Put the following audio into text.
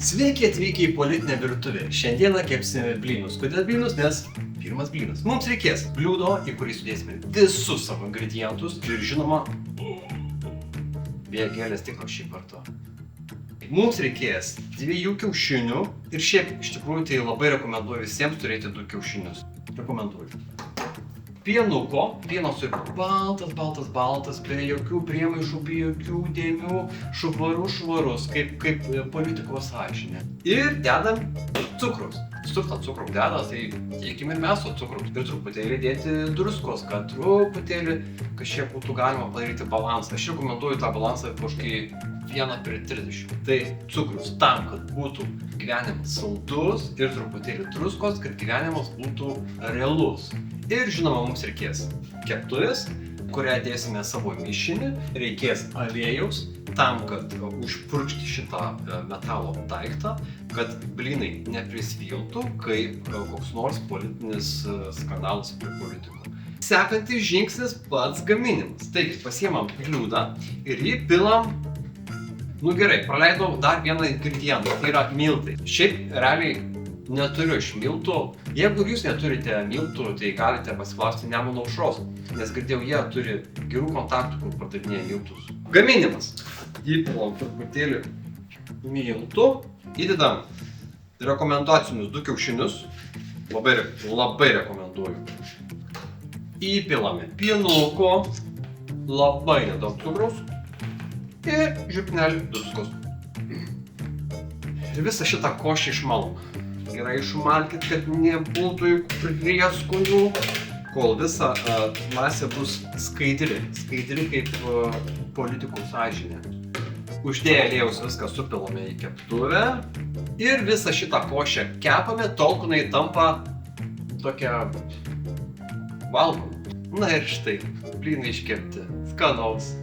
Sveiki atvykę į politinę virtuvę. Šiandieną kepsime blynus. Kodėl blynus? Nes pirmas blynas. Mums reikės bliūdo, į kurį sudėsime visus savo ingredientus ir žinoma, bėgėlės tikro šį kartą. Mums reikės 2 kiaušinių ir šiaip iš tikrųjų tai labai rekomenduoju visiems turėti 2 kiaušinius. Rekomenduoju. Pienuko, pienas turi baltas, be jokių priemaišų, be jokių dėmių, švarus, kaip politikos sąžinė. Ir dedam cukrus. Stuftą cukrų deda, tai tiekime ir mes to cukrų. Ir truputėlį dėti druskos, kad truputėlį kažkiek būtų galima padaryti balansą. Aš rekomenduoju tą balansą kažkaip 1:30. Tai cukrus tam, kad būtų gyvenimas saldus ir truputėlį druskos, kad gyvenimas būtų realus. Ir žinoma, mums reikės keptuvės, kurią dėsime savo mišinį, reikės aliejaus, tam, kad užpurkšti šitą metalo daiktą, kad blynai neprisviltų, kaip koks nors politinis skandalas prie politikų. Sekantis žingsnis pats gaminimas. Taigi, pasiemam bliūdą ir jį pilam. Gerai, praleidau dar vieną ingredientą, tai yra miltai. Šiaip realiai neturiu iš miltų. Jeigu jūs neturite miltų, tai galite pasiklausti Nemuno Aušros, nes girdėjau, jie turi gerų kontaktų, kur pardavinėja miltus. Gaminimas. Įpilam truputėlį miltų, įdedam rekomendacinius 2 kiaušinius, labai rekomenduoju. Įpilame pienuko, labai nedaug cukraus ir žiupsnelį druskos. Ir visą šitą košę išmalom. Gerai išmalkit, kad nebūtų prieskonių, kol visa masė bus skaidri kaip politikų sąžinė. Uždėję aliejaus viską supilame į keptuvę ir visą šitą košę kepame tol, kol jinai tampa tokia valgoma. Na ir štai, blynai iškepti, skanaus.